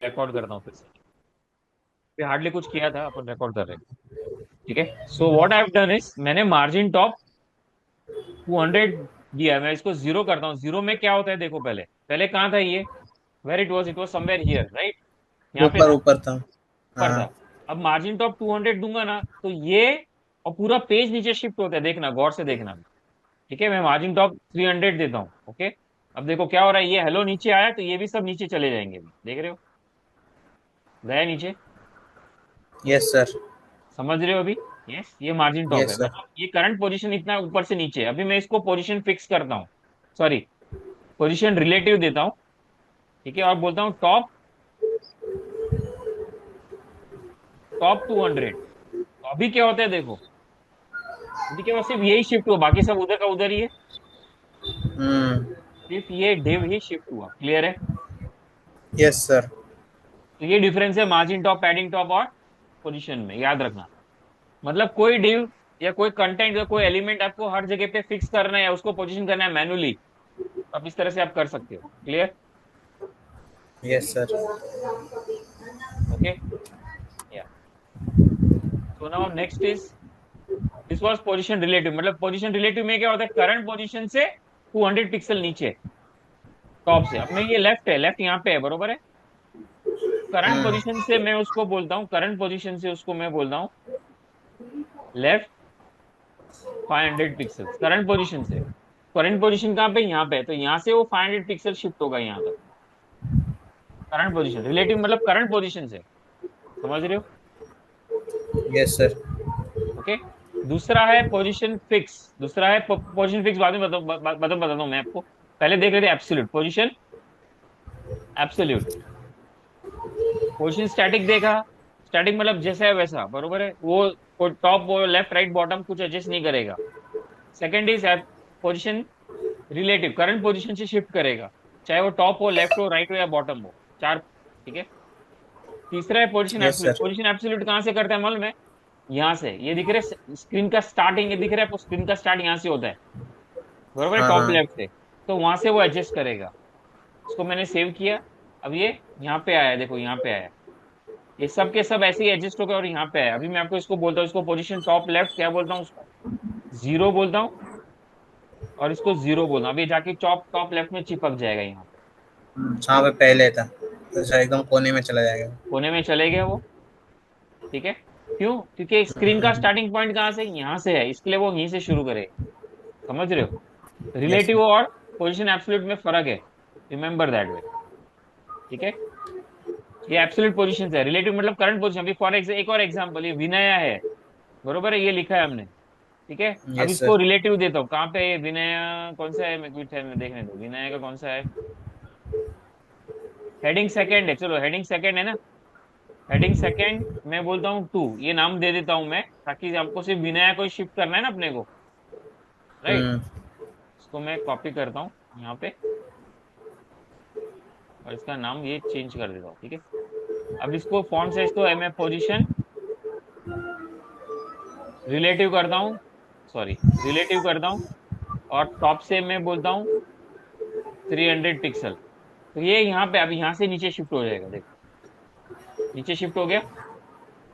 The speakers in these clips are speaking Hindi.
रिकॉर्ड करता हूँ फिर से, हार्डली कुछ किया था, अपन रिकॉर्ड कर रहे हैं। ठीक है, so what I have done is, मैंने मार्जिन टॉप 200 दिया, मैं इसको जीरो करता हूँ। जीरो में क्या होता है देखो, पहले पहले कहाँ था ये, where it was somewhere here right, यहाँ पे ऊपर था, ऊपर था। ऊपर हाँ। था। अब मार्जिन टॉप 200 दूंगा ना तो ये, और पूरा पेज नीचे शिफ्ट होता है, देखना गौर से देखना। ठीक है, मैं मार्जिन टॉप 300 देता हूँ। ओके, अब देखो क्या हो रहा है, ये हेलो नीचे आया तो ये भी सब नीचे चले जाएंगे, देख रहे हो, गया नीचे। Yes sir. समझ रहे हो अभी? यस, ये मार्जिन टॉप है, यस सर। मतलब ये करंट पोजीशन इतना ऊपर से नीचे है। अभी मैं इसको पोजीशन फिक्स करता हूँ, सॉरी, पोजीशन रिलेटिव देता हूँ। ठीक है, और बोलता हूँ टॉप, टॉप 200। तो अभी क्या होता है देखो, अभी क्या हुआ, सिर्फ यही शिफ्ट हुआ, बाकी सब उधर का उधर ही है। हम्म। सिर्फ ये डिव ही शिफ्ट हुआ, क्लियर है? Yes sir. तो ये डिफरेंस है मार्जिन टॉप, पैडिंग टॉप और पोजीशन में, याद रखना। मतलब कोई डिव या कोई कंटेंट या कोई एलिमेंट आपको हर जगह पे फिक्स करना है या उसको पोजीशन करना है मैनुअली, आप इस तरह से आप कर सकते हो, क्लियर? Yes sir. ओके, या, so now next is, this was position relative. मतलब पोजीशन रिलेटिव में क्या होता है, करंट पोजीशन से 200 पिक्सल नीचे, टॉप से। अब मैं ये लेफ्ट है, लेफ्ट यहाँ पे है, बरोबर है। करंट हम्म। पोजीशन से मैं उसको बोलता हूँ, करंट पोजीशन से उसको मैं बोलता हूँ लेफ्ट 500 पिक्सल, करंट पोजीशन से। करंट पोजीशन कहाँ पे, यहाँ पे है, तो यहाँ से वो 500 पिक्सल शिफ्ट होगा यहाँ तक। करंट पोजीशन रिलेटिव मतलब करंट पोजीशन से, समझ रहे हो? Yes sir. ओके, दूसरा है पोजीशन फिक्स। दूसरा है पोजीशन फिक्स, बाद में बताता हूँ मैं आपको, पहले देख लेते हैं absolute position. Absolute position static देखा, स्टैटिक मतलब जैसा है वैसा, बरोबर है, वो टॉप वो लेफ्ट राइट बॉटम कुछ एडजस्ट नहीं करेगा। Second is position relative, current position से शिफ्ट करेगा, चाहे वो टॉप हो, लेफ्ट हो, राइट हो या बॉटम हो, चार। ठीक है, तीसरा है position yes absolute. Sir. Position absolute कहाँ से करता है मालूम है? यहाँ से, ये दिख रहा है स्क्रीन का स्टार्टिंग, ये दिख रहा है, स्क्रीन का स्टार्ट यहाँ से होता है, बरोबर है, हाँ टॉप हाँ। लेफ्ट से। तो वहां से वो एडजस्ट करेगा। इसको मैंने सेव किया, अब ये यहाँ पे आया, देखो यहाँ पे आया, ये सब के सब ऐसे ही एडजस्ट हो गए और यहाँ पे आया। अभी मैं आपको इसको बोलता हूँ, इसको पोजीशन टॉप लेफ्ट क्या बोलता हूँ, उसको जीरो बोलता हूँ, और इसको जीरो बोलता हूँ। अभी जाके टॉप टॉप लेफ्ट में चिपक जाएगा यहाँ पे, जहाँ पे पहले था, अच्छा एकदम कोने में चला जाएगा। कोने में चले गए वो। ठीक है, क्यों? क्योंकि स्क्रीन का स्टार्टिंग पॉइंट कहाँ से, यहाँ से है, इसके लिए वो यहीं से शुरू करे। समझ रहे हो? Yes relative sir. और पोजीशन एब्सोल्यूट में फर्क है, रिमेंबर दैट वे। ठीक है, ये एब्सोल्यूट पोजीशन है, रिलेटिव मतलब करंट पोजीशन। अभी फॉर एक और एग्जांपल, ये विनया है, बरोबर है, ये लिखा है हमने। ठीक है, अब यस इसको सर। रिलेटिव देता हूँ, कहाँ पे है ये विनय, कौन सा है, मैं क्विट है, मैं देखने दो विनय का कौन सा है। हेडिंग सेकंड है, चलो हेडिंग सेकंड है ना, हेडिंग सेकंड मैं बोलता हूँ टू, ये नाम दे देता हूँ मैं, ताकि आपको सिर्फ विनय को शिफ्ट करना है ना अपने को, राइट। हम्म। इसको मैं कॉपी करता हूँ यहाँ पे, और इसका नाम ये चेंज कर देता हूँ। ठीक है, अब इसको फॉन्ट साइज तो मैं पोजीशन रिलेटिव करता हूँ, सॉरी, रिलेटिव करता हूँ, और टॉप से मैं बोलता हूँ 300 पिक्सल। तो ये यहाँ पे अभी यहाँ से नीचे शिफ्ट हो जाएगा, देखो नीचे शिफ्ट हो गया,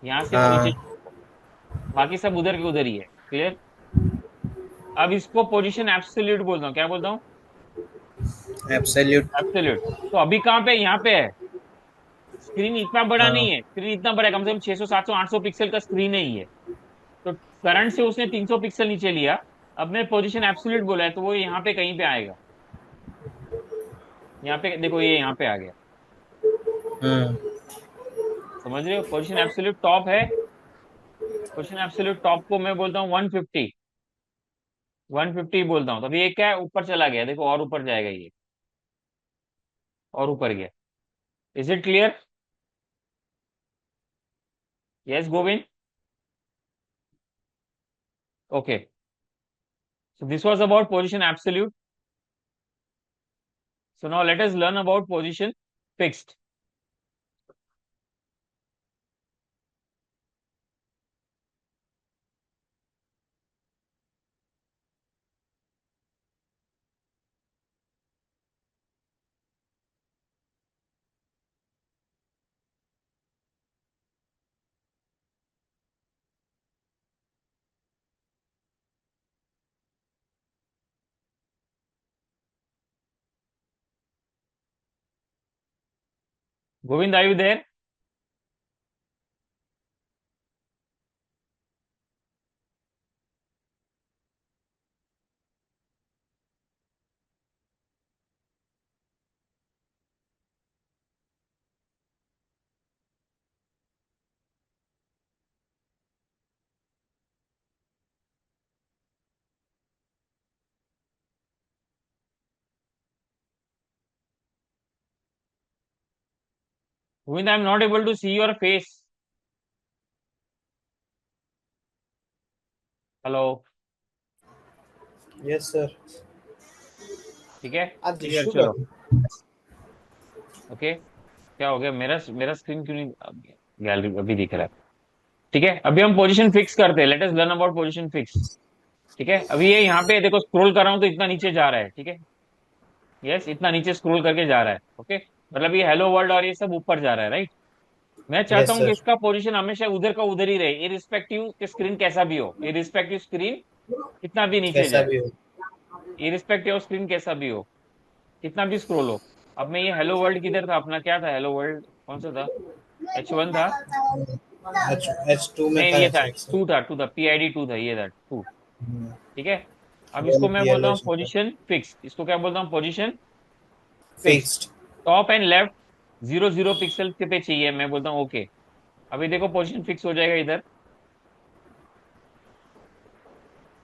यहाँ से वो नीचे, हाँ। बाकी सब उधर के उधर ही है, क्लियर? अब इसको पोजीशन एब्सोल्यूट बोलता हूँ, क्या बोलता हूँ? एब्सोल्यूट। एब्सोल्यूट। तो अभी कहाँ पे, यहाँ पे है, स्क्रीन इतना बड़ा नहीं हाँ। है, स्क्रीन इतना बड़ा है, कम से कम 600 700 800 पिक्सल का स्क्रीन है ही है। तो करंट से उसने 300 पिक्सल नीचे लिया, अब मैं पोजीशन एब्सोल्यूट बोला है तो वो यहाँ पे कहीं पे आएगा, यहाँ पे देखो, ये यहाँ पे आ गया। हम्म। समझ रहे हो? पोजीशन एब्सोल्यूट टॉप है, पोजीशन एब्सोल्यूट टॉप को मैं बोलता हूँ 150, 150 बोलता हूँ, तो अभी ये क्या है, ऊपर चला गया, देखो और ऊपर जाएगा ये, और ऊपर गया। Is it clear? Yes Govind? Okay, so this was about position absolute. So now let us learn about position fixed. Govind, are you there? Govind, I'm not able to see your face. Hello. Yes sir. ठीक है, आज क्लियर, दिशु का चलो। ओके, क्या हो गया? मेरा मेरा स्क्रीन क्यों नहीं? गैलरी अभी दिख रहा है। ठीक है, अभी हम पोजीशन फिक्स करते हैं। Let us learn about position fix. ठीक है, अभी ये यहाँ पे देखो, स्क्रॉल कर रहा हूँ तो इतना नीचे जा रहा है। ठीक है, यस, इतना नीचे स्क्रॉल करके जा रहा है। ओके, मतलब ये हेलो वर्ल्ड और ये सब ऊपर जा रहा है, राइट? मैं चाहता यस हूँ कि सर। इसका पोजीशन हमेशा उधर का उधर ही रहे, इरिस्पेक्टिव कि स्क्रीन कैसा भी हो, इरिस्पेक्टिव स्क्रीन कितना भी नीचे कैसा जाए, भी हो। इरिस्पेक्टिव ऑफ स्क्रीन कैसा भी हो, कितना भी स्क्रॉल हो। अब मैं ये हेलो वर्ल्ड किधर था अपना? क्या था हेलो वर्ल्ड? कौन सा था? H1 था? H2 में नहीं, था ये था H1 सर। टू, था टू, था PID 2 था, ये था टू। ठीक है, अब इसको वन मैं बोलता हूँ PLH था। Position fix. इसको क्या बोलता हूँ? Position fix. Fixed. Top and left 0 0 pixel पे चाहिए, मैं बोलता हूँ ओके। अभी देखो पोजीशन फिक्स हो जाएगा इधर।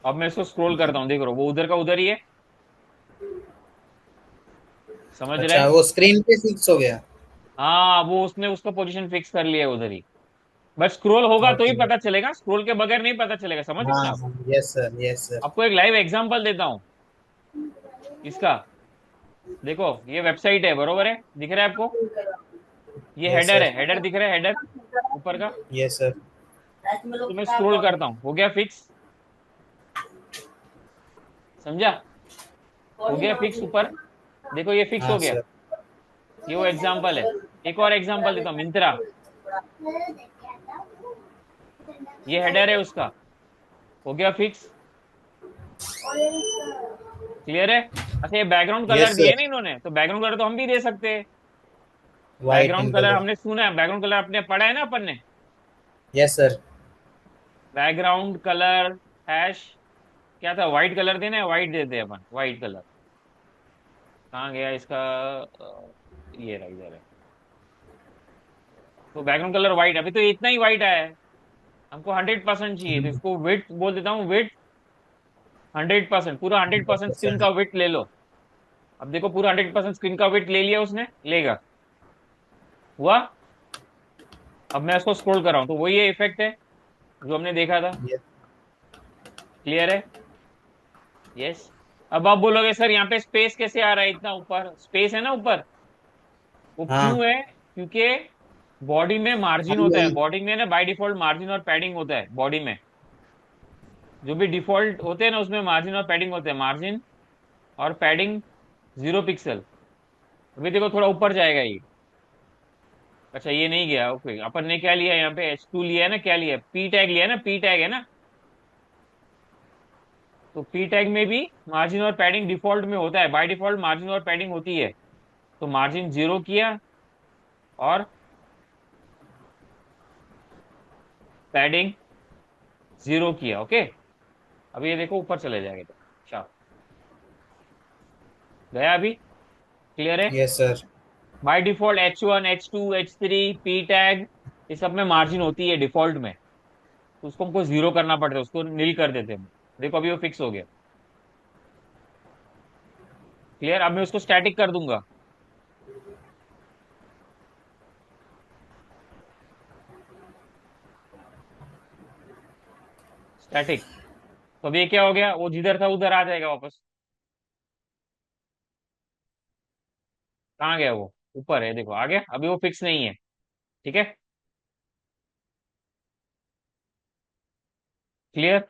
अब मैं इसको स्क्रॉल करता हूँ, देख रहा हूँ वो उधर का उधर ही है। समझ रहे अच्छा, हैं? वो स्क्रीन पे फिक्स हो गया। हाँ, वो उसने उसका पोजीशन फिक्स कर लिया है उधर ही। बस स्क्रॉल होगा तो ही ओके। पता चलेगा, स्क्रॉल के बगैर नहीं पता चलेगा। समझ रहे हैं हाँ आप? हाँ, यस सर, यस सर। आपको एक लाइव एग्जांपल देता हूँ इसका। देखो, ये वेबसाइट है, बरोबर है? दिख रहा है आपको? ये यस हेडर सर। है, हेडर दिख रहा है, हेडर ऊपर का। Yes sir. तो मैं स्क्रॉल करता हूँ, हो गया फिक्स। समझा? हो गया फिक्स ऊपर। देखो ये फिक्स हाँ हो गया। सर। ये वो एग्जांपल है। एक और एग्जांपल देता हूँ, मिंत्रा। ये हेडर है उसका। हो गया फिक्स। क्लियर है? अच्छा, ये बैकग्राउंड कलर यस दिया है सर। ना इन्होंने, तो बैकग्राउंड कलर तो हम भी दे सकते हैं। White in background colour colour. हमने सुना है, बैकग्राउंड कलर अपने पढ़ा है ना अपन ने। Yes sir. Background colour hash क्या था? व्हाइट कलर देना है, व्हाइट देते हैं अपन, व्हाइट कलर। कहाँ गया इसका? ये रहा, इधर है। तो बैकग्राउंड कलर व्हाइट, अभी तो इतना ही व्हाइट आया है। हमको 100% चाहिए, तो इसको विड्थ बोल देता हूँ, विड्थ 100%, पूरा 100% स्क्रीन 100%। का विड्थ ले लो। अब देखो, पूरा 100% स्क्रीन का विड्थ ले लिया उसने, लेगा। हुआ? अब मैं इसको स्क्रॉल कर रहा हूँ तो वही इफेक्ट है जो हमने देखा था। क्लियर है? यस। अब आप बोलोगे सर यहाँ पे स्पेस कैसे आ रहा है? इतना ऊपर स्पेस है ना ऊपर, वो हाँ। क्यों है? क्योंकि बॉडी में मार्जिन होता है, बॉडी में ना बाय डिफॉल्ट मार्जिन और पैडिंग होता है बॉडी में। जो भी डिफॉल्ट होते हैं ना उसमें मार्जिन और पैडिंग होते हैं, मार्जिन और पैडिंग 0 पिक्सल। अभी देखो थोड़ा ऊपर जाएगा ये। अच्छा, ये नहीं गया, ओके। अपन ने क्या लिया यहाँ पे? H2 लिया है ना, क्या लिया? पी टैग लिया है ना, पी टैग है ना। तो पी टैग में भी मार्जिन और पैडिंग डिफॉल्ट में होता है, बाय डिफॉल्ट मार्जिन और पैडिंग होती है। तो मार्जिन 0 किया और पैडिंग 0 किया, ओके। अब ये देखो ऊपर चले जाएगा तो अच्छा गया अभी। क्लियर है? Yes sir. By default H1 H2 H3 P tag ये सब में मार्जिन होती है डिफॉल्ट में। तो उसको हमको 0 करना पड़ता है, उसको नील कर देते हैं। देखो अभी वो फिक्स हो गया। क्लियर? अब मैं उसको स्टैटिक कर दूंगा। स्टैटिक। तो अब ये क्या हो गया? वो जिधर था उधर आ जाएगा वापस। कहाँ गया वो? ऊपर है, देखो आ गया। अभी वो फिक्स नहीं है। ठीक है? Clear?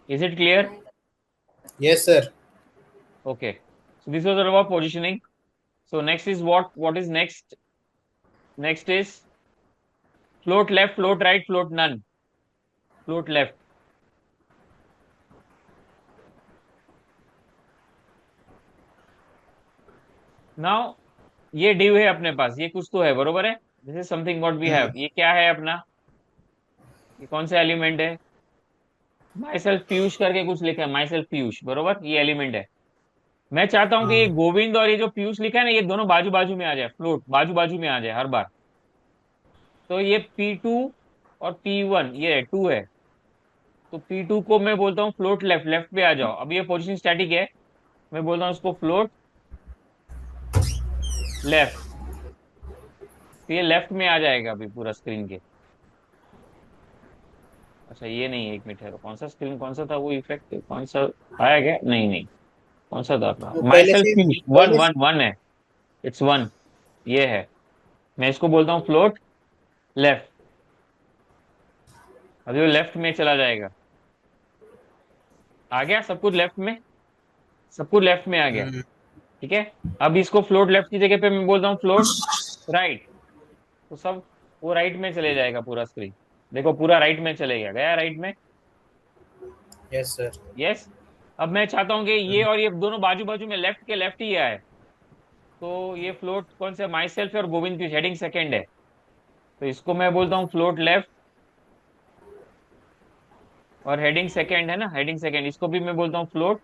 Is it clear? Yes sir. Okay, so this was all about positioning. So next is what is next? Next is float left, float right, float none. Float left. Now ये डिव है अपने पास, ये कुछ तो है, बरोबर है। This is something what we have. ये क्या है अपना, ये कौन सा एलिमेंट है? माई सेल्फ पीयूष करके कुछ लिखा है, माई सेल्फ पीयूष, बरोबर, ये एलिमेंट है। मैं चाहता हूं कि ये गोविंद और ये जो पीयूष लिखा है ना, ये दोनों बाजू बाजू में आ जाए, फ्लोट बाजू बाजू में आ जाए हर बार। तो ये P2 और P1 ये 2 है। तो P2 को मैं बोलता हूँ फ्लोट लेफ्ट, लेफ्ट पे आ जाओ। अब ये पोजीशन स्टैटिक है, मैं बोलता हूँ उसको फ्लोट लेफ्ट। तो ये लेफ्ट में आ जाएगा अभी पूरा स्क्रीन के। अच्छा ये नहीं है, एक मिनट ठहरो, कौन सा स्क्रीन, कौन सा था वो इफेक्ट, कौन सा आया क्या? नहीं नहीं, कौन सा था अपना वो माई पहले सेल्फ से पीयूष, वन पहले वन वन है। इट्स वन, ये है। मैं इसको बोलता हूँ फ्लोट लेफ्ट। अभी वो लेफ्ट में चला जाएगा। आ गया सब कुछ लेफ्ट में, सब कुछ लेफ्ट में आ गया। ठीक है, अब इसको फ्लोट लेफ्ट की जगह पे मैं बोलता हूँ फ्लोट राइट। तो सब वो राइट में चले जाएगा पूरा स्क्रीन। देखो पूरा राइट में चलेगा, गया राइट में। Yes sir. यस। अब मैं चाहता हूँ कि ये और ये दोनों बाजू बाजू में लेफ्ट के लेफ्ट ही आए। तो ये फ्लोट कौन सा, माई सेल्फ और गोविंद की हेडिंग सेकंड है। तो इसको मैं बोलता हूँ फ्लोट लेफ्ट, और हेडिंग सेकंड है ना, हेडिंग सेकंड, इसको भी मैं बोलता हूँ फ्लोट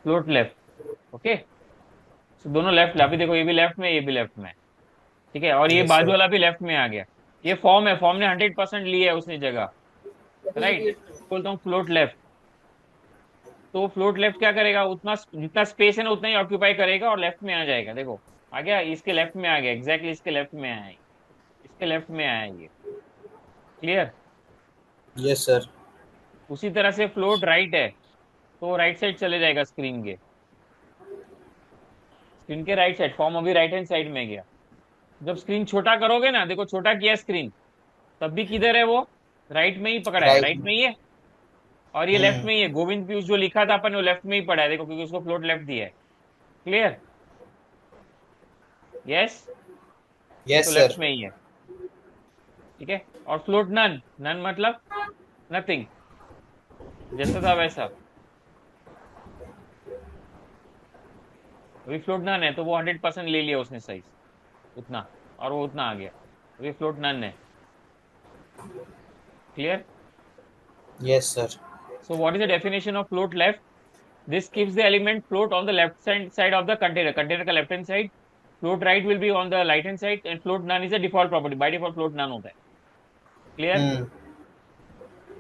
फ्लोट लेफ्ट। ओके, तो दोनों लेफ्ट, अभी देखो ये भी लेफ्ट में, ये भी लेफ्ट में। ठीक है, और ये यस बाजू सर। वाला भी लेफ्ट में आ गया। ये फॉर्म है, फॉर्म ने 100% ली है उसने जगह, राइट। बोलता हूँ फ्लोट लेफ्ट। तो फ्लोट लेफ्ट क्या करेगा, उतना जितना स्पेस है ना उतना ही ऑक्यूपाई करेगा और लेफ्ट में आ जाएगा। देखो आ गया, इसके लेफ्ट में आ गया, एग्जैक्टली इसके लेफ्ट में आया, इसके लेफ्ट में आया ये। क्लियर। Yes sir. उसी तरह से फ्लोट राइट है, तो राइट साइड चले जाएगा स्क्रीन के, स्क्रीन के राइट साइड। फॉर्म अभी राइट हैंड साइड में गया। जब स्क्रीन छोटा करोगे ना, देखो छोटा किया स्क्रीन, तब भी किधर है वो, राइट में ही पकड़ा है, राइट। राइट में ही है। और ये लेफ्ट में ही है, गोविंद पीयूष जो लिखा था अपन ने वो लेफ्ट में ही पड़ा है, देखो क्योंकि उसको फ्लोट लेफ्ट दिया है। क्लियर। यस, ये तो यस लेफ्ट सर। में ही है। ठीक है, और फ्लोट नन, नन मतलब नथिंग, जैसा था वैसा। अभी फ्लोट नन है तो वो 100% ले लिया उसने साइज उतना, और वो उतना आ गया। अभी फ्लोट नन है। Clear. Yes sir. So what is the definition of float left? This keeps the element float on the left side of the container, container का left hand side. Float right will be on the right hand side, and float none is a default property, by default float none होता है। Clear.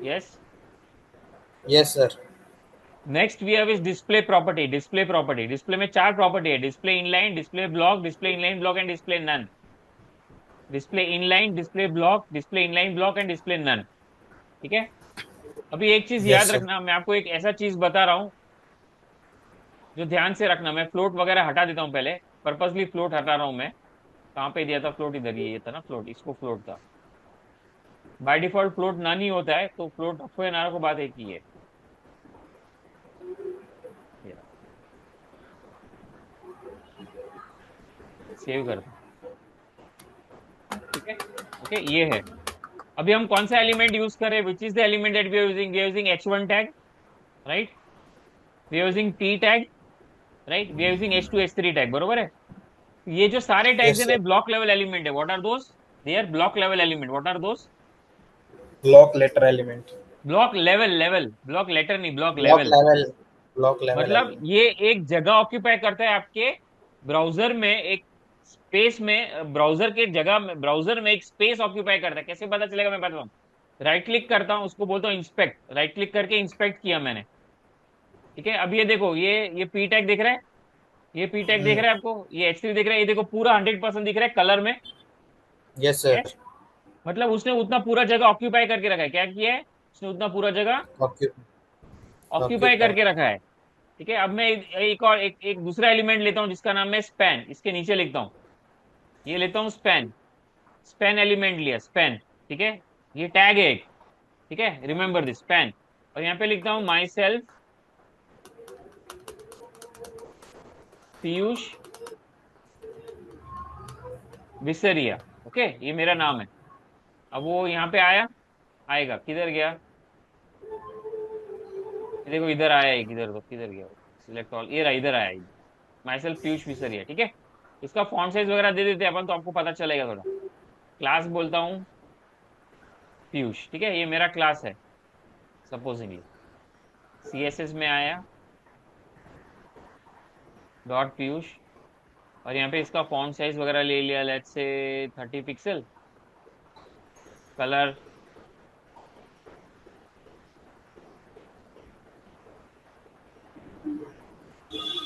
Yes. Yes sir. Next we have is display property. Display property, display में चार प्रॉपर्टी है, display inline, display block, display inline block and display none. Display inline, display block, display inline block and display none. ठीक है। अभी एक चीज यस याद सर। रखना, मैं आपको एक ऐसा चीज बता रहा हूँ जो ध्यान से रखना। मैं फ्लोट वगैरह हटा देता हूँ पहले, पर्पसली फ्लोट हटा रहा हूँ मैं। कहाँ पे दिया था फ्लोट, इधर ये था ना फ्लोट, इसको फ्लोट था। बाय डिफॉल्ट फ्लोट नन ही होता है, तो फ्लोट रखो या ना रखो बात एक ही है। सेव कर दो। ठीक है। ओके, ये है। अभी हम कौन सा एलिमेंट यूज करें, which is the element that we are using? We are using H1 tag, right. We are using T tag, right. We are using H2 H3 tag, बरोबर है। ये जो सारे टैग्स यस है ना, सर। ब्लॉक लेवल एलिमेंट है। What are those? They are block level element. What are those? Block letter element. Block level, level block letter नहीं, block block level. Level. Block level मतलब एलिमेंट। ये एक जगह ऑक्यूपाई करता है आपके ब्राउजर में, एक स्पेस में, ब्राउजर के जगह में, ब्राउजर में एक स्पेस ऑक्यूपाई करता है। कैसे पता चलेगा, मैं बताता हूँ। राइट क्लिक करता हूँ, उसको बोलता हूँ इंस्पेक्ट, राइट क्लिक करके इंस्पेक्ट किया मैंने। ठीक है, अब ये देखो, ये पी टैग दिख रहा है, ये पी टैग दिख रहा है आपको, ये H3 दिख रहा है, ये देखो पूरा 100% दिख रहा है कलर में। Yes yes. सर। मतलब उसने उतना पूरा जगह ऑक्यूपाई करके रखा है। क्या किया है उसने? उतना पूरा जगह ऑक्यूपाई ऑक्यूपाई। करके रखा है। ठीक है, अब मैं एक और एक दूसरा एलिमेंट लेता हूँ जिसका नाम है स्पैन, इसके नीचे लिखता हूँ, ये लेता हूँ स्पैन। स्पैन एलिमेंट लिया, स्पैन। ठीक है, ये टैग है एक। ठीक है, रिमेंबर दिस स्पैन। और यहाँ पे लिखता हूँ माई सेल्फ पीयूष विसरिया। ओके, ये मेरा नाम है। अब वो यहाँ पे आया, आएगा, किधर गया? ये देखो इधर आया एक, इधर तो किधर गया, सिलेक्ट ऑल, ये रहा, इधर आया माई सेल्फ पीयूष मिसरिया, ठीक है। इसका फॉन्ट साइज वगैरह दे देते हैं अपन, तो आपको पता चलेगा थोड़ा। क्लास बोलता हूँ पीयूष, ठीक है, ये मेरा क्लास है सपोजिंगली। सीएसएस में आया डॉट पीयूष, और यहाँ पे इसका फॉन्ट साइज वगैरह ले लिया, लेट्स से 30 पिक्सल। कलर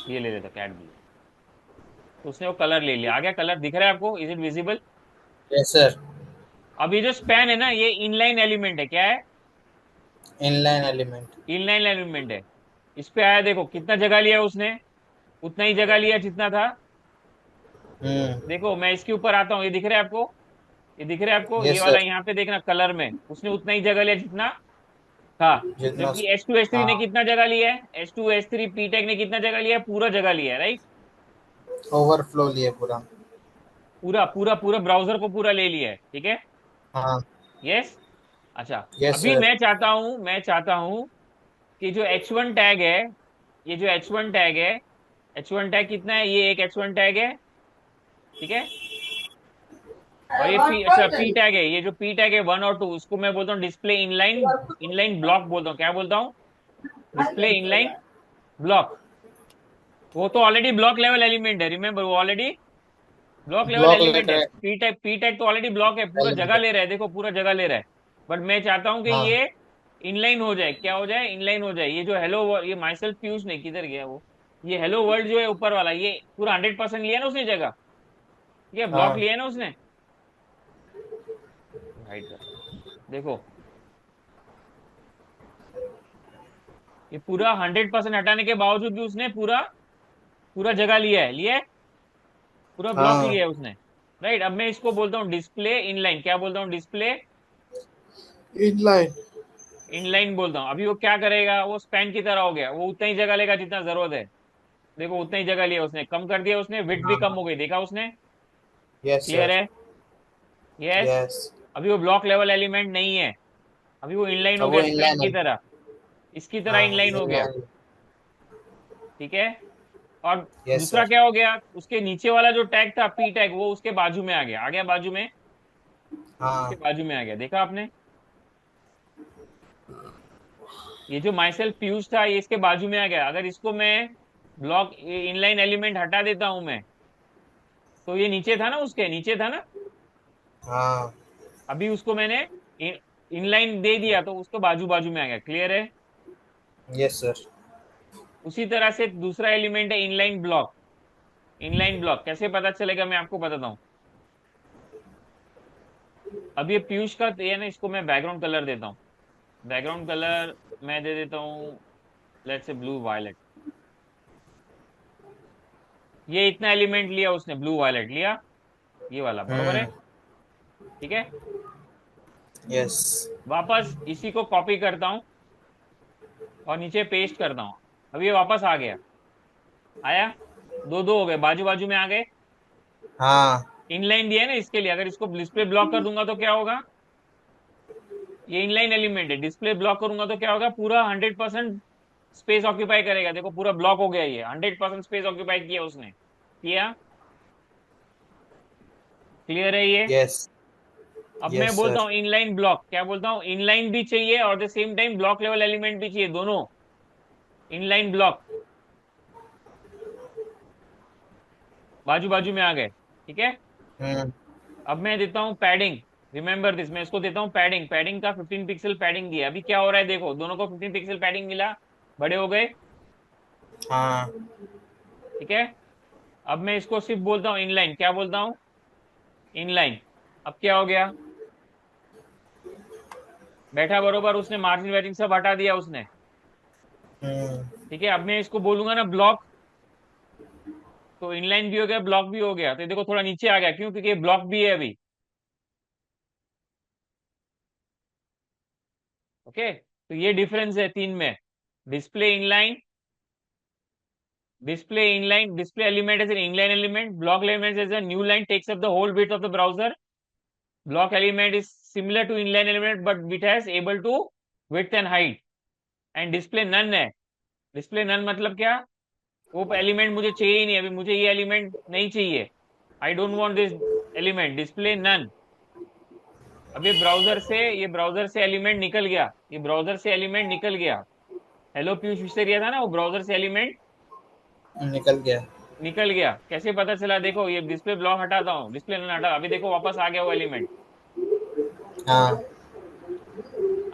ये ले लेता, कैट ब्लू। तो उसने वो कलर ले लिया, आ गया कलर, दिख रहा है आपको, is it visible? Yes, sir. अब ये जो स्पैन है ना, ये इनलाइन एलिमेंट है, क्या है? Inline element. इनलाइन एलिमेंट है। इस पे आया, देखो कितना जगह लिया उसने, उतना ही जगह लिया जितना था। Hmm. देखो मैं इसके ऊपर आता हूँ, ये दिख रहा है आपको? ये दिख रहा है आपको, ये Yes, वाला sir. यहाँ पे देखना कलर में, उसने उतना ही जगह लिया जितना था। जितना जबकि H2 H3 ने हाँ कितना जगह लिया है, H2 H3 पीटेक ने कितना जगह लिया है, पूरा जगह लिया है, राइट? ओवरफ्लो लिए पूरा। पूरा पूरा पूरा ब्राउजर को पूरा ले लिया है, ठीक है। हाँ। यस। अच्छा। यस अभी सर। मैं चाहता हूं कि जो H1 टैग है, ये जो H1 टैग है, H1 टैग कितना है, ये एक H1 टैग है, ठीक है। और ये पी, अच्छा पी टैग है, ये जो पी टैग है 1 और 2, उसको मैं बोलता हूँ डिस्प्ले इनलाइन, इनलाइन ब्लॉक बोलता हूँ, क्या बोलता हूँ? Display inline block. वो तो ऑलरेडी ब्लॉक लेवल एलिमेंट है, रिमेंबर, वो already block level block element है। लेटर पी टैग तो ऑलरेडी ब्लॉक है, पूरा एलिमेंट जगह है। ले रहा है, देखो पूरा जगह ले रहा है। बट मैं चाहता हूँ कि हाँ ये इनलाइन हो जाए, क्या हो जाए, इनलाइन हो जाए। ये जो हेलो, ये माई सेल्फ पीयूष नहीं, किधर गया वो, ये हेलो वर्ल्ड जो है ऊपर वाला, ये पूरा 100% लिया ना उसने जगह, ठीक है, ब्लॉक हाँ। लिया ना उसने। हाइड कर, देखो ये पूरा 100% हटाने के बावजूद भी उसने पूरा पूरा जगह लिया है, पूरा ब्लॉक हाँ लिया है उसने, राइट। अब मैं इसको बोलता हूँ डिस्प्ले इनलाइन, क्या बोलता हूँ, डिस्प्ले इनलाइन। इनलाइन बोलता हूँ। अभी वो क्या करेगा, वो स्पैन की तरह हो गया, वो उतना ही जगह लेगा जितना जरूरत है। देखो उतना ही जगह लिया उसने, कम कर दिया उसने, विड्थ भी कम हाँ। हो गई, देखा उसने? Yes clear sir. है? यस। यस। अभी वो ब्लॉक लेवल एलिमेंट नहीं है, अभी वो इनलाइन हो अब वो गया स्पैन इनलाइन की है। तरह, इसकी तरह हाँ इनलाइन हो गया, इनलाइन। ठीक है। और यस दूसरा सर। क्या हो गया, उसके नीचे वाला जो टैग था पी टैग, वो उसके बाजू में आ गया बाजू में, उसके हाँ बाजू में आ गया, देखा आपने? ये जो माई सेल्फ पीयूष था, ये इसके बाजू में आ गया। अगर इसको मैं ब्लॉक इनलाइन एलिमेंट हटा देता हूं मैं, तो ये नीचे था ना, उसके नीचे था ना। हाँ। अभी उसको मैंने इनलाइन दे दिया, तो उसको बाजू बाजू में आ गया, क्लियर है? Yes sir. उसी तरह से दूसरा एलिमेंट है इनलाइन ब्लॉक। इनलाइन ब्लॉक कैसे पता चलेगा, मैं आपको बताता हूँ। अब ये पीयूष का ये ना, इसको मैं बैकग्राउंड कलर देता हूँ। बैकग्राउंड कलर मैं दे देता हूँ, लेट्स से ब्लू वायलेट। ये इतना एलिमेंट लिया उसने, ब्लू वायलेट लिया, ये वाला, बरोबर है, ठीक है। यस। वापस इसी को कॉपी करता हूँ और नीचे पेस्ट करता हूँ। अब ये वापस आ गया, आया, दो दो हो गए, बाजू बाजू में आ गए। हाँ। इनलाइन दिया है ना इसके लिए, अगर इसको डिस्प्ले ब्लॉक कर दूंगा तो क्या होगा, ये इनलाइन एलिमेंट है, डिस्प्ले ब्लॉक करूंगा तो क्या होगा, पूरा 100% स्पेस ऑक्यूपाई करेगा। देखो पूरा ब्लॉक हो गया, ये 100% स्पेस ऑक्यूपाई किया उसने, किया। क्लियर है ये? यस। अब मैं यस बोलता सर। हूँ इनलाइन ब्लॉक, क्या बोलता हूँ, इनलाइन भी चाहिए और the same time block level element भी चाहिए, दोनों। इनलाइन ब्लॉक बाजू बाजू में आ गए, ठीक है। हम्म। अब मैं देता हूँ पैडिंग, रिमेंबर दिस, मैं इसको देता हूँ पैडिंग, पैडिंग का 15 पिक्सल पैडिंग दिया। अभी क्या हो रहा है, देखो दोनों को 15 पिक्सल पैडिंग मिला, बड़े हो गए, हाँ। ठीक है। अब मैं इसको सिर्फ बोलता हूँ इनलाइन, क्या बोलता हूँ, इनलाइन। अब क्या हो गया, बैठा बरोबर, उसने मार्जिन वार्जिन सब हटा दिया उसने, हम्म। ठीक है। अब मैं इसको बोलूंगा ना ब्लॉक, तो इनलाइन भी हो गया, ब्लॉक भी हो गया। तो ये देखो थोड़ा नीचे आ गया, क्यों, क्योंकि ब्लॉक भी है अभी, ओके। तो ये डिफरेंस है तीन में, display inline, display element is an inline element, block element is a new line takes up the whole width of the browser, block element is similar to inline element but it has able to width and height, and display none है, डिस्प्ले नन मतलब क्या? वो एलिमेंट मुझे चाहिए ही नहीं, अभी मुझे ये एलिमेंट नहीं चाहिए। I don't want this element, display none. अब ये ब्राउजर से एलिमेंट निकल गया, ये ब्राउजर से एलिमेंट निकल गया। हेलो पीयूष विसरिया था ना, वो ब्राउजर से एलिमेंट निकल गया। निकल गया। कैसे पता चला? देखो ये डिस्प्ले ब्लॉक हटाता हूँ, डिस्प्ले नन हटा, अभी देखो वापस आ गया वो एलिमेंट। हाँ।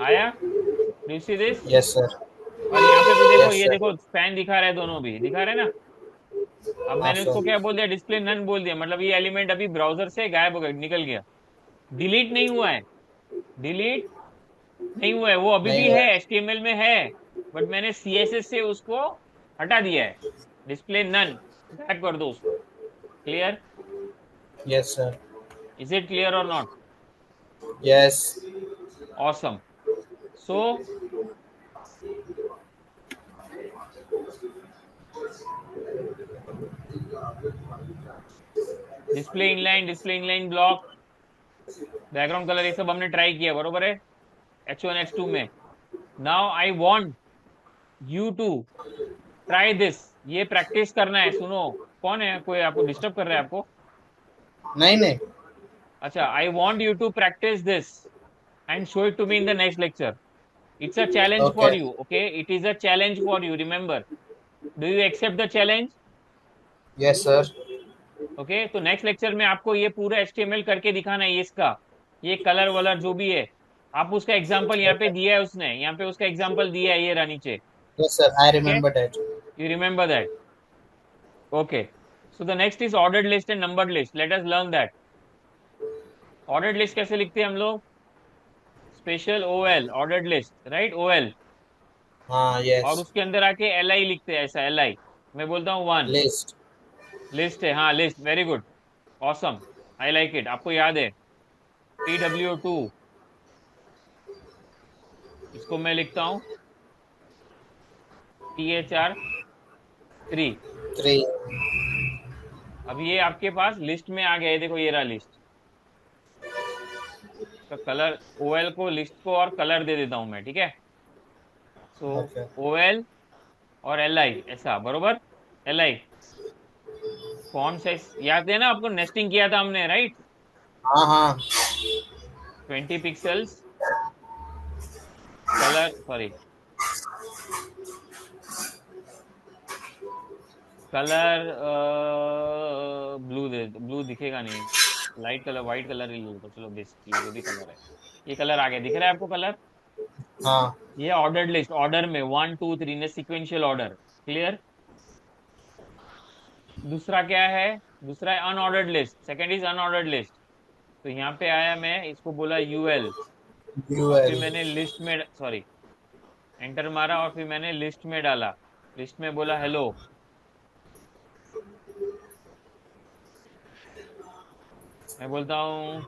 आया? Do you see this? Yes sir. और यहाँ पे भी देखो, यस ये सर। देखो फैन दिखा रहा है, दोनों भी दिखा रहे हैं ना। अब हाँ मैंने उसको सर। क्या बोल दिया? डिस्प्ले नन बोल दिया, मतलब ये एलिमेंट अभी ब्राउजर से गायब हो गया, निकल गया। डिलीट नहीं हुआ है, डिलीट नहीं हुआ है, वो अभी नहीं भी हुआ है, है। एचटीएमएल में है, बट मैंने सीएसएस से उसको हटा दिया है। डिस्प्ले नन, गायब कर दो उसको। Clear? Yes sir. Is it clear और not? Yes. Awesome. So display inline block, background colour, ये सब हमने ट्राई किया, बरोबर है, H1 H2 में। Now I want you to try this, ये प्रैक्टिस करना है। सुनो, कौन है? कोई आपको डिस्टर्ब कर रहा है आपको? नहीं नहीं। अच्छा, I want you to practice this and show it to me in the next lecture. It's a challenge for okay. you, okay? It is a challenge for you, remember. Do you accept the challenge? Yes sir. Okay, तो नेक्स्ट लेक्चर में आपको ये पूरा HTML करके दिखाना है, ये इसका, ये कलर वलर जो भी है। आप उसका एग्जांपल यहाँ पे दिया है, उसने यहाँ पे उसका एग्जांपल दिया है, ये रहा नीचे। यस सर, आई ठीक है, remember that. You remember that? Okay, so the next is ordered list and numbered list, let us learn that. Ordered list कैसे लिखते हैं हम लोग? Special OL, ordered list, right, OL। हाँ और यस। उसके अंदर आके LI लिखते हैं, ऐसा LI। मैं बोलता हूँ वन, लिस्ट। लिस्ट है, हाँ list, very good, awesome, I like it. आपको याद है? TW2, इसको मैं लिखता हूँ THR3। 3। अब ये आपके पास लिस्ट में आ गया है, देखो ये रहा लिस्ट का कलर। OL को, लिस्ट को और कलर दे देता हूं मैं, ठीक है। So okay. OL और LI, ऐसा, बरोबर। LI फॉन्ट साइज याद है ना आपको? नेस्टिंग किया था हमने, राइट? हाँ हाँ। 20 pixels, colour, sorry, colour blue दे, ब्लू दिखेगा नहीं, लाइट कलर, व्हाइट कलर ही ले लो, चलो बेसिक, ये जो भी कलर है, ये कलर आ गया, दिख रहा है आपको कलर? हाँ। ये ऑर्डर्ड लिस्ट, ऑर्डर में 1 2 3 ने सिक्वेंशियल ऑर्डर। क्लियर? दूसरा क्या है? दूसरा है unordered list, second is unordered list. तो यहाँ पे आया, मैं इसको बोला UL, और यूएल। फिर मैंने लिस्ट में, सॉरी, एंटर मारा, और फिर मैंने लिस्ट में डाला, लिस्ट में बोला हेलो। मैं बोलता हूँ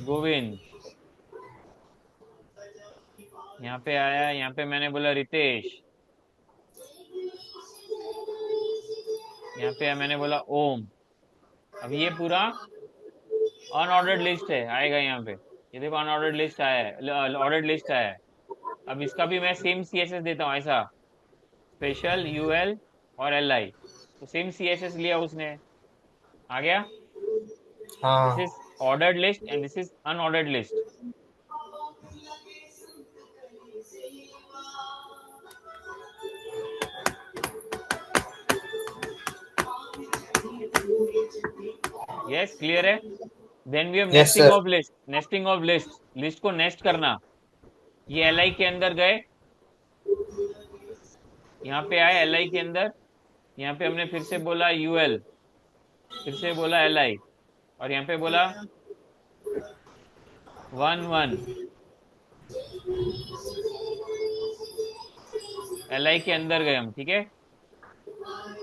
गोविंद। यहाँ पे आया, यहाँ पे मैंने बोला रितेश। यहाँ पे मैंने बोला ओम। अब ये पूरा अनऑर्डर्ड लिस्ट है, आएगा यहाँ पे, ये देखो अनऑर्डर्ड लिस्ट आया है, ऑर्डर्ड लिस्ट आया है। अब इसका भी मैं सेम CSS देता हूँ, ऐसा, स्पेशल UL और LI, तो सेम CSS लिया उसने, आ गया। दिस हाँ। Is ordered list and this is unordered list. Yes, clear है? Then we have yes nesting sir. Of list, nesting of list, list को नेस्ट करना। ये LI के अंदर गए, यहाँ पे आए LI के अंदर, यहाँ पे हमने फिर से बोला UL, फिर से बोला LI, और यहाँ पे बोला 1 1, LI के अंदर गए हम, ठीक है।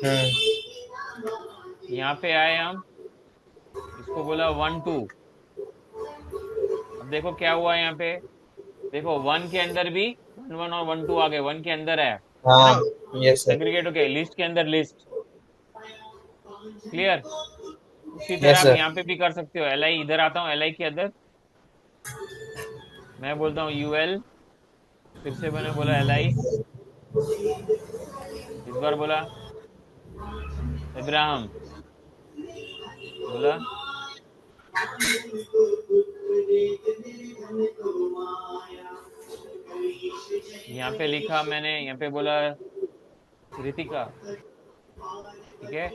हम्म। यहाँ पे आए हम, इसको बोला 1 2। अब देखो क्या हुआ यहाँ पे, देखो वन के अंदर भी 1 1 और 1 2 आ गए, वन के अंदर है हाँ। ना, यस सर। सेग्रीगेट हो गए, लिस्ट के अंदर लिस्ट। क्लियर? उसी तरह यस आप सर। यहाँ पे भी कर सकते हो। LI, इधर आता हूँ LI के अंदर, मैं बोलता हूँ UL, फिर से मैंने बोला LI, इस बार बोला इब्राहिम, बोला यहाँ पे लिखा मैंने, यहाँ पे बोला रितिका, ठीक है।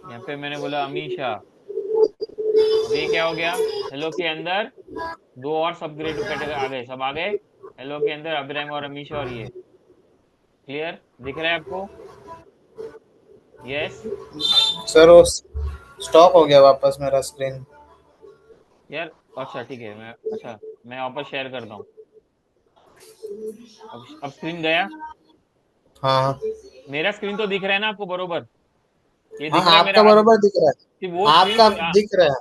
यहाँ पे मैंने बोला अमीशा। अब ये क्या हो गया, हेलो के अंदर दो और सबग्रेड कैटेगरी आ गए, सब आ गए। हेलो के अंदर अब्राहिम और अमीशा और ये, क्लियर दिख रहा है आपको? यस। सर वो स्टॉप हो गया वापस मेरा स्क्रीन। यार अच्छा ठीक है, मैं वापस शेयर करता हूँ। अब स्क्रीन गया। हाँ मेरा स्क्रीन तो दिख रहा है ना आपको बरोबर? ये हाँ, दिख रहा है मेरा आपका हाथ? बरोबर दिख रहा कि वो है, स्क्रीन, आपका हाँ। दिख रहा है।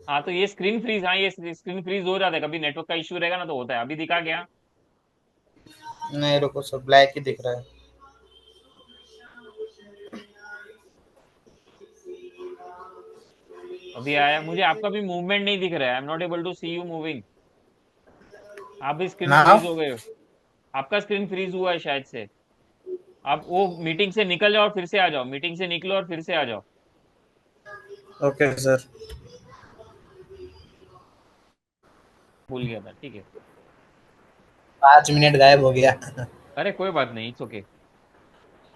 हाँ, तो ये स्क्रीन फ्रीज, हाँ ये स्क्रीन फ्रीज हो जाता है, कभी नेटवर्क का इश्यू रहेगा ना तो होता है। अभी दिखा क्या? नहीं रुको सर, ब्लैक ही दिख रहा है। अभी आया? मुझे आपका भी मूवमेंट नहीं दिख रहा है। I am not able to see you moving. आप भी स्क्रीन ना फ्रीज हो गए हो। आपका स्क्रीन फ्रीज हुआ है शायद से। आप वो मीटिंग से निकल जाओ और फिर से आ जाओ, मीटिंग से निकलो और फिर से आ जाओ। Okay sir. भूल गया था, ठीक है। 5 मिनट गायब हो गया। अरे कोई बात नहीं, इट्स ओके।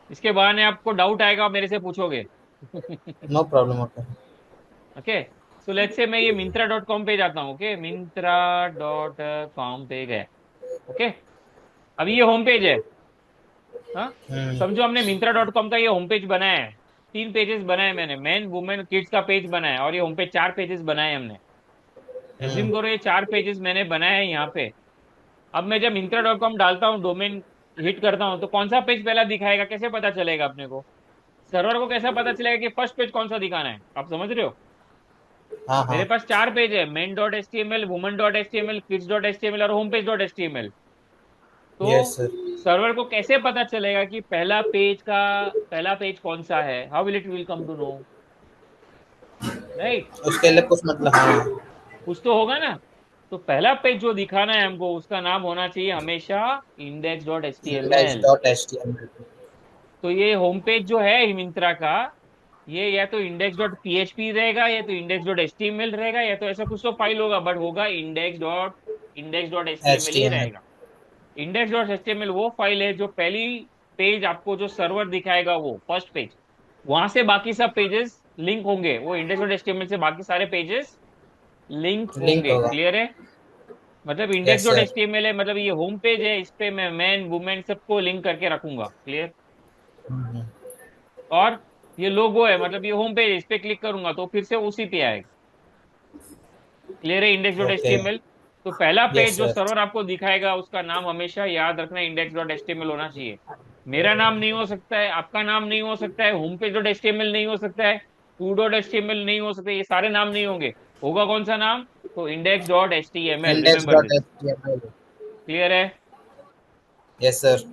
इसके बहाने आपको डाउट आएगा, आप मेरे से पूछोगे। No problem. Okay. Okay, so let's say मैं ये Myntra.com पे जाता हूँ। ओके, Myntra.com पे गया। ओके, अभी ये होम पेज है। हाँ, समझो हमने Myntra.com का ये होम पेज बनाया है। 3 पेजेस बनाए मैंने, मैन वुमेन किड्स का पेज बनाया है, और ये होम पेज 4 पेजेस बनाए हमने। एज्यूम करो ये 4 पेजेस मैंने बनाए हैं यहाँ पे। अब मैं जब Myntra.com डालता हूँ, डोमेन हिट करता हूँ, तो कौन सा पेज पहला दिखाएगा, कैसे पता चलेगा अपने को? सर्वर को कैसा पता चलेगा कि फर्स्ट पेज कौन सा दिखाना है? आप समझ रहे हो? हाँ मेरे हाँ। पास 4 पेज है, main.html, woman.html, kids.html और होम पेज.html। तो यस सर। सर्वर को कैसे पता चलेगा कि पहला पेज कौन सा है? How will it will come to know, right? उसके लिए कुछ मतलब, हाँ। कुछ तो होगा ना। तो पहला पेज जो दिखाना है हमको, उसका नाम होना चाहिए हमेशा index index.html। Dot H T M L. तो ये होम पेज जो है मिंत्रा का, ये या तो index.php रहेगा, या तो index.html रहेगा, या तो ऐसा कुछ तो फाइल होगा, बट होगा एच index.html टी ही एम एल। रहेगा। index.html वो फाइल है जो पहली पेज आपको जो सर्वर दिखाएगा, वो फर्स्ट पेज। वहां से बाकी सब पेजेस लिंक होंगे, वो index.html से बाकी सारे पेजेस लिंक लिंक होंगे। होगा। क्लियर है? मतलब यस सर। index.html है, मतलब ये होम पेज है, इस पे मैं मैन वुमेन सबको लिंक करके रखूंगा। क्लियर? और ये लोगो है, मतलब ये होम पेज, इस पे क्लिक करूंगा तो फिर से उसी पे आएगा। क्लियर है? ओके। index.html। तो पहला पेज यस जो सर। सर्वर आपको दिखाएगा, उसका नाम हमेशा याद रखना index.html होना चाहिए। मेरा नाम नहीं हो सकता है, आपका नाम नहीं हो सकता है, होम पेज डॉट एचटीएमएल नहीं हो सकता है, to.html नहीं हो सकता, ये सारे नाम नहीं होंगे। होगा कौन सा नाम? तो index.html, index remember dot this. H T M L. Clear है? Yes sir.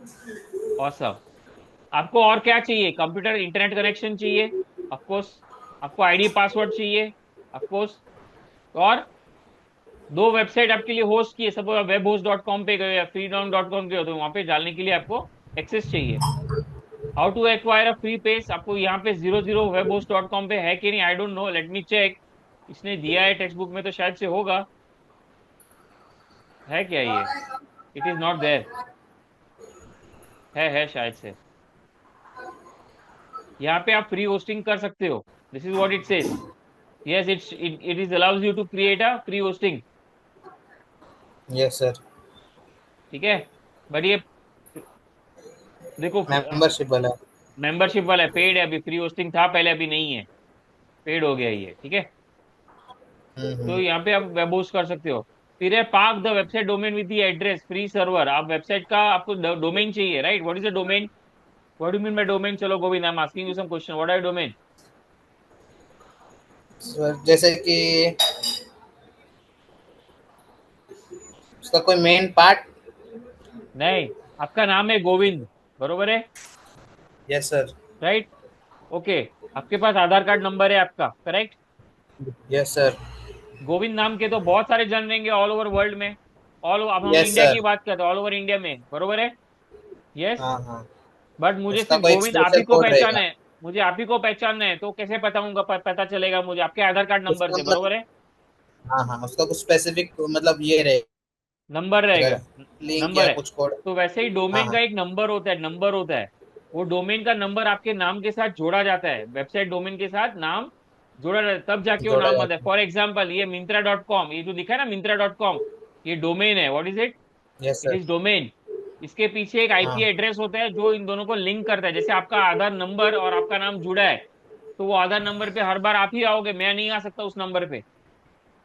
ऑसम। आपको और क्या चाहिए? कंप्यूटर इंटरनेट कनेक्शन चाहिए, ऑफ कोर्स। आपको आईडी पासवर्ड चाहिए, ऑफ कोर्स। और दो वेबसाइट आपके लिए होस्ट की है, सब webhost.com पे गए या freedown.com गए हो, तो वहां पे डालने के लिए आपको एक्सेस चाहिए। How to acquire a free page, आपको यहाँ पे 00 webhost.com पे है कि नहीं, I don't know, let me check. इसने दिया है टेक्स्ट बुक में तो शायद से होगा। है क्या ये? It is not there. है शायद से। यहाँ पे आप फ्री होस्टिंग कर सकते हो। This is what it says. Yes, it is allows you to create a free hosting. Yes sir. ठीक है, बट ये देखो, मेंबरशिप वाला। मेंबरशिप वाला है, पेड है। अभी फ्री होस्टिंग था पहले, अभी नहीं है, पेड हो गया ये। ठीक है, तो हम्म। यहाँ पे आप वेब होस्ट कर सकते हो। फिर है park the website domain with the address free server. आप वेबसाइट का आपको डोमेन चाहिए, right? What is the domain? What do mean by domain? चलो Govind, I am asking you some question, what are domain? Sir जैसे कि उसका कोई मेन पार्ट। नहीं, आपका नाम है गोविंद, बरोबर है? Yes sir. Right, okay. आपके पास आधार कार्ड नंबर है आपका, करेक्ट? Yes sir. गोविंद नाम के तो बहुत सारे जन रहेंगे ऑल ओवर वर्ल्ड में। ऑल, अब हम यस इंडिया की सर। बात करते हैं, ऑल ओवर इंडिया में, बरोबर है? यस, हाँ हाँ, बट मुझे उसका सिर्फ कोई गोविंद आप ही स्पेशल को कोड पहचान रहेगा। है। मुझे आप ही को पहचानना है, तो कैसे बताऊंगा, पता चलेगा मुझे आपके आधार कार्ड नंबर उसका से, मतलब, बरोबर है? हाँ हाँ, उसका कुछ स्पेसिफिक मतलब ये रहेगा, नंबर रहेगा, लिंक नंबर या है। कुछ कोड। तो वैसे ही हाँ डोमेन हाँ। का एक नंबर होता है, नंबर होता है। वो डोमेन का नंबर आपके नाम के साथ जोड़ा जाता है, वेबसाइट डोमेन के साथ नाम जोड़ा जाता है, तब जाके वो जोड़ा नाम आता है। जाता फॉर एग्जाम्पल ये मिंत्रा.com, ये जो दिखा है ना मिंत्रा.com, ये डोमेन है। What is it? है। Yes it sir. Is domain. इसके पीछे एक आईपी हाँ। एड्रेस होता है जो इन दोनों को लिंक करता है। जैसे आपका आधार नंबर और आपका नाम जुड़ा है, तो वो आधार नंबर पे हर बार आप ही आओगे, मैं नहीं आ सकता उस नंबर पे।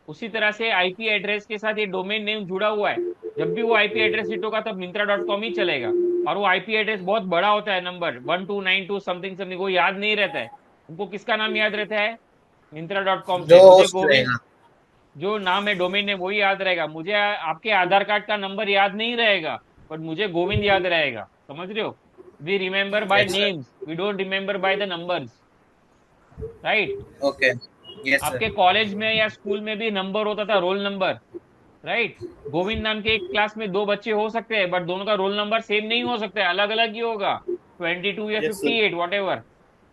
उसी तरह से आईपी एड्रेस के साथ ये डोमेन नेम जुड़ा हुआ है। जब भी वो आईपी एड्रेस हिट होगा तब मिंत्रा.com ही चलेगा। और वो आईपी एड्रेस बहुत बड़ा होता है, नंबर 1292 समथिंग समथिंग, वो याद नहीं रहता है। उनको किसका नाम याद रहता है? मिंत्रा.com जो से। मुझे होस्ट गोविंद, रहेगा। जो नाम है डोमेन नेम वही याद रहेगा। मुझे आपके आधार कार्ड का नंबर याद नहीं रहेगा, बट मुझे गोविंद याद रहेगा। समझ रहे हो? We remember by yes sir. Names, we don't remember by the numbers, right? Okay. Yes sir. आपके कॉलेज में या स्कूल में भी नंबर होता था, रोल नंबर, राइट? गोविंद नाम के एक क्लास में दो बच्चे हो सकते हैं, बट दोनों का रोल नंबर सेम नहीं हो सकता है, अलग अलग ही होगा, 22 या यस सर। 58 what ever.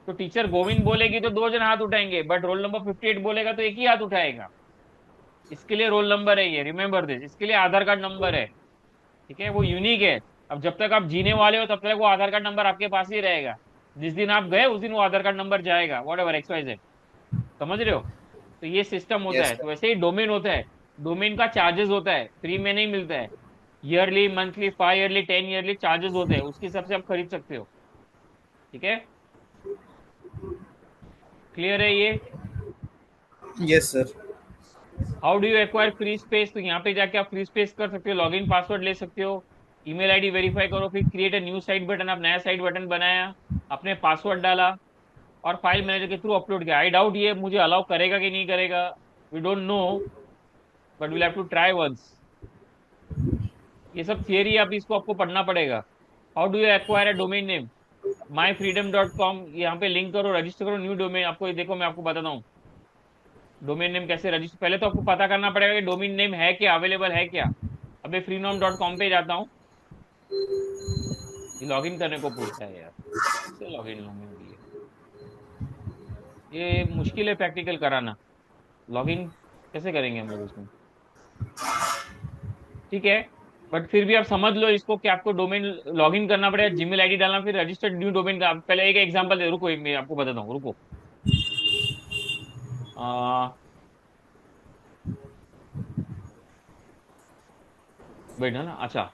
तो टीचर गोविंद बोलेगी तो दो जन हाथ उठाएंगे, बट रोल नंबर 58 बोलेगा तो एक ही हाथ उठाएगा। इसके लिए रोल नंबर है ये, रिमेंबर दिस। इसके लिए आधार कार्ड नंबर है, ठीक है? वो यूनिक है। अब जब तक आप जीने वाले हो तब तक वो आधार कार्ड नंबर आपके पास ही रहेगा। जिस दिन आप गए उस दिन वो आधार कार्ड नंबर जाएगा, whatever X Y Z. समझ रहे हो? तो ये सिस्टम होता यस है। तो सर। वैसे ही डोमेन होता है। डोमेन का चार्जेस होता है, फ्री में नहीं मिलता है। Yearly, monthly, 5 yearly, 10 yearly charges होते हैं, उसके हिसाब से आप खरीद सकते हो। ठीक है? क्लियर है ये? Yes sir. How do you acquire free space? तो यहाँ पे जाके आप फ्री स्पेस कर सकते हो, लॉगिन पासवर्ड ले सकते हो, ईमेल आईडी वेरीफाई करो, फिर create a new site button, आप नया साइट बटन बनाया, अपने पासवर्ड डाला, और फाइल मैनेजर के थ्रू अपलोड किया। आई डाउट ये मुझे अलाउ करेगा कि नहीं करेगा, we don't know, but will have to try once. ये सब थियरी, आप इसको आपको पढ़ना पड़ेगा। How do you acquire a domain name? myfreedom.com, यहाँ पे लिंक करो, रजिस्टर करो न्यू डोमेन। आपको ये देखो, मैं आपको बताता हूँ डोमेन नेम कैसे रजिस्टर। पहले तो आपको पता करना पड़ेगा कि डोमेन नेम है क्या, अवेलेबल है क्या। अबे freenom.com पे जाता हूँ, ये लॉगिन करने को पूछता है यार, कैसे लॉगिन लॉगिन भी है, ये मुश्किल है प्रैक्टिकल कराना। लॉगिन कैसे करेंगे हम लोग इसमें? ठीक है, बट फिर भी आप समझ लो इसको कि आपको डोमेन लॉगिन करना पड़ेगा, जीमेल आईडी डालना, फिर रजिस्टर्ड न्यू डोमेन का। पहले एक एग्जांपल दे, रुको, एक मैं आपको बताता हूँ, रुको। वेट है ना, अच्छा,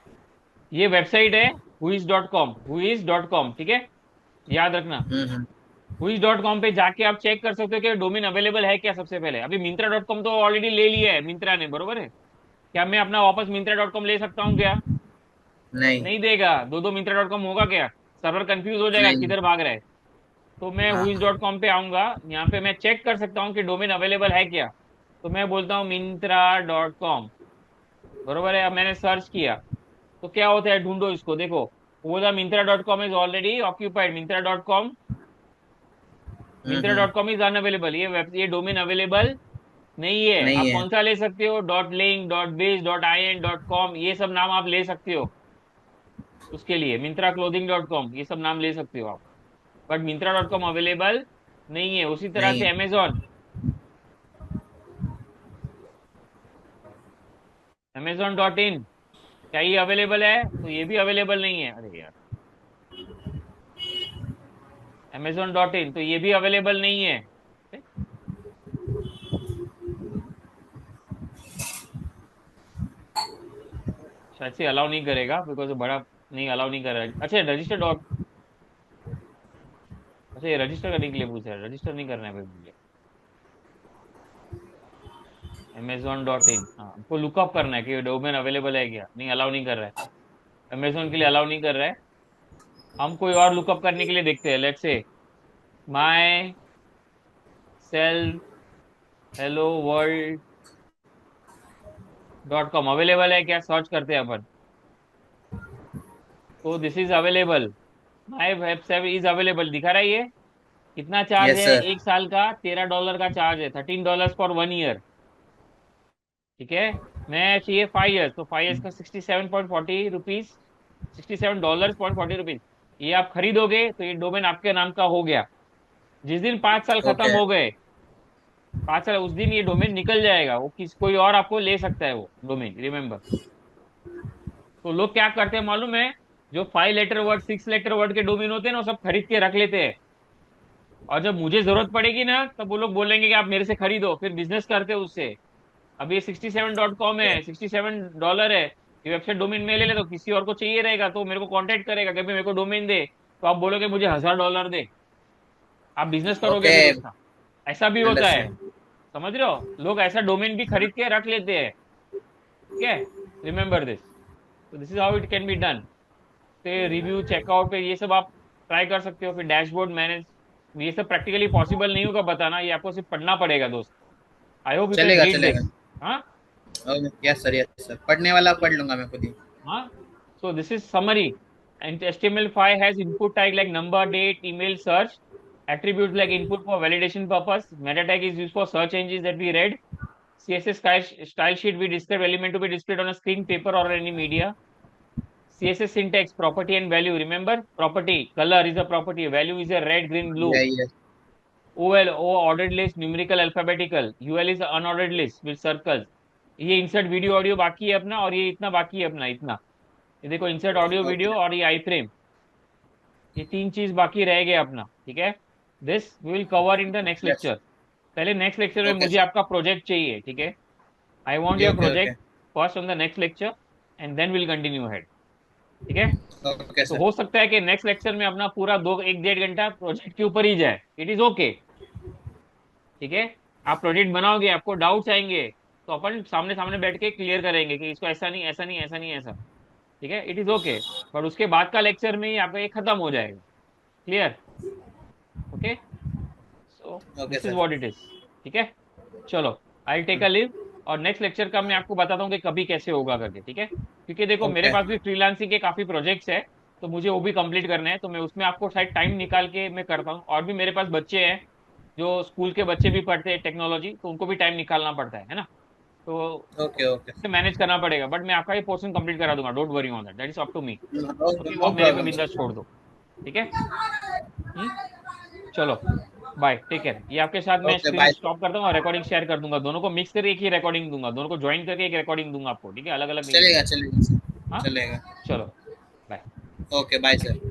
ये वेबसाइट है हुईज.com, हुईज.com, ठीक है? याद रखना, हम्म। हुईज.com पे जाके आप चेक कर सकते हो कि डोमेन अवेलेबल है क्या। सबसे पहले अभी मिंत्रा.com तो ऑलरेडी ले लिया है मिंत्रा ने, बरोबर है? क्या मैं अपना वापस मिंत्रा.com ले सकता हूँ क्या? नहीं। नहीं देगा। दो दो मिंत्रा.com होगा क्या? सर्वर कंफ्यूज हो जाएगा नहीं। किधर भाग रहा है। तो मैं हाँ हाँ। हुईज.com पे आऊंगा, यहाँ पे मैं चेक कर सकता हूँ कि डोमेन अवेलेबल है क्या। तो मैं बोलता हूँ मिंत्रा.com, बरोबर है? अब मैंने सर्च किया, तो क्या होता है, ढूंढो इसको, देखो। वो द मिंत्रा.com इज ऑलरेडी ऑक्यूपाइड, मिंत्रा.com, हम्म। मिंत्रा.com इज अनअवेलेबल, ये डोमेन अवेलेबल नहीं है। नहीं आप है। कौन सा ले सकते हो? .link, .biz, .in, .com, ये सब नाम आप ले सकते हो उसके लिए। मिंत्रा clothing.com, ये सब नाम ले सकते हो आप, बट मिंत्रा.com अवेलेबल नहीं है। उसी तरह नहीं से है। अमेजोन.इन, क्या ये अवेलेबल है? तो ये भी अवेलेबल नहीं है। अरे यार, अमेजोन.इन, तो ये भी अवेलेबल नहीं है। शायद से अलाउ नहीं करेगा, बिकॉज बड़ा, नहीं अलाउ नहीं कर रहा है। अच्छा, रजिस्टर डॉट, अच्छा ये रजिस्टर करने के लिए पूछा है, रजिस्टर नहीं करना है भाई मुझे। अमेजोन.इन, हाँ, आपको लुकअप करना है कि डोमेन अवेलेबल है क्या, नहीं अलाउ नहीं कर रहा है। अमेजोन के लिए अलाउ नहीं कर रहा है। हम कोई और लुकअप करने के लिए देखते हैं, let's say myself hello world .com available है क्या, सर्च करते हैं अपन। तो this is available, my web serve is available दिखा रहा है ये। कितना चार्ज यस है? सर। एक साल का $13 का चार्ज है, $13 फॉर 1 ईयर। ठीक है? मैं चाहिए 5 ईयर्स, तो 5 ईयर्स का 67.40 रुपीज, $67.40। ये आप खरीदोगे तो ये डोमेन आपके नाम का हो गया। जिस दिन 5 साल खत्म ओके हो गए, 5 साल, उस दिन ये डोमेन निकल जाएगा, वो कोई और आपको ले सकता है वो डोमेन, रिमेम्बर। तो लोग क्या करते हैं मालूम है, जो 5 लेटर वर्ड 6 लेटर वर्ड के डोमेन होते हैं ना, वो सब खरीद के रख लेते हैं। और जब मुझे जरूरत पड़ेगी ना, तब वो लोग बोलेंगे कि आप मेरे से खरीदो, फिर बिजनेस करते हैं उससे। अब ये 67.com है, $67 है, ये वेबसाइट डोमेन में ले ले, तो किसी और को चाहिए रहेगा तो मेरे को कांटेक्ट करेगा कि भाई मेरे को डोमेन दे, तो आप बोलोगे मुझे $1000 दे, आप बिजनेस करोगे ओके फिर उसका। ऐसा भी होता है, अंडरस्टैंड समझ रहे हो, लोग ऐसा डोमेन भी खरीद के रख लेते हैं। ठीक है, रिमेम्बर दिस। तो this is how it can be done. पे रिव्यू चेकआउट पे ये सब आप ट्राई कर सकते हो, फिर डैशबोर्ड मैनेज। ये सब प्रैक्टिकली पॉसिबल नहीं होगा बताना, ये आपको सिर्फ पढ़ना पड़ेगा दोस्त। आई होप यू कैन चलेगा रीड चलेगा दिस। हाँ यस सर पढ़ने वाला पढ़ लूंगा मैं खुद ही हाँ। So this is summary. And HTML5 has input tag like number, date, email, search. Attributes like input for validation purpose. Meta tag is used for search engines that we read. CSS style sheet, we describe element to be displayed on a screen, paper, or any media. CSS syntax, property and value. Remember, property, color is a property. Value is a red, green, blue. Yes OL, O ordered list, numerical, alphabetical. UL is unordered list with circles. ये इंसर्ट वीडियो ऑडियो बाकी है अपना, और ये इतना बाकी है अपना, इतना। ये देखो, इंसर्ट ऑडियो वीडियो ओके और ये आई फ्रेम, ये 3 चीज बाकी रह गए अपना। ठीक है, this we will cover in the next yes lecture. पहले नेक्स्ट लेक्चर में ओके मुझे सर आपका प्रोजेक्ट चाहिए। ठीक है, I want okay your okay okay project first on the next lecture, and then will continue head. ठीक है, ओके तो सर हो सकता है कि नेक्स्ट लेक्चर में अपना पूरा 1-1.5 घंटा प्रोजेक्ट के ऊपर ही जाए, इट इज ओके। ठीक है, आप प्रोजेक्ट बनाओगे, आपको डाउट्स आएंगे, तो अपन सामने सामने बैठ के क्लियर करेंगे कि इसको ऐसा नहीं, ऐसा नहीं, ऐसा नहीं, ऐसा। ठीक है, इट इज ओके। बट उसके बाद का लेक्चर में ही आपका ये खत्म हो जाएगा। Clear? Okay, so okay this is sir what it is. ठीक है, चलो, आई टेक अ लीव। और नेक्स्ट लेक्चर का मैं आपको बताता हूँ कि कभी कैसे होगा करके। ठीक है, क्योंकि देखो मेरे ओके पास भी फ्रीलांसिंग के काफी प्रोजेक्ट्स है, तो मुझे वो भी कंप्लीट करने हैं, तो मैं उसमें आपको शायद टाइम निकाल के मैं करता हूँ। और भी मेरे पास बच्चे हैं, जो स्कूल के बच्चे भी पढ़ते हैं टेक्नोलॉजी, तो उनको भी टाइम निकालना पड़ता है ना। ओके तो ओके मैनेज करना पड़ेगा, बट मैं आपका ये पोर्शन कंप्लीट करा दूंगा, don't worry on that, that is up to me. Okay, वो नो आप मेरे पे प्रॉब्लम बिंदास सर छोड़ दो। ठीक है, हम्म, चलो, बाय, टेक केयर। ये आपके साथ मैं ओके स्क्रीन बाय स्टॉप करता हूँ और रिकॉर्डिंग शेयर कर दूंगा, दोनों को मिक्स करके एक ही रिकॉर्डिंग दूंगा, दोनों को ज्वाइन करके एक रिकॉर्डिंग दूंगा आपको। ठीक है, अलग अलग नहीं चलेगा दूंगा। चलेगा सर हाँ, चलेगा चलो, बाय। Okay bye sir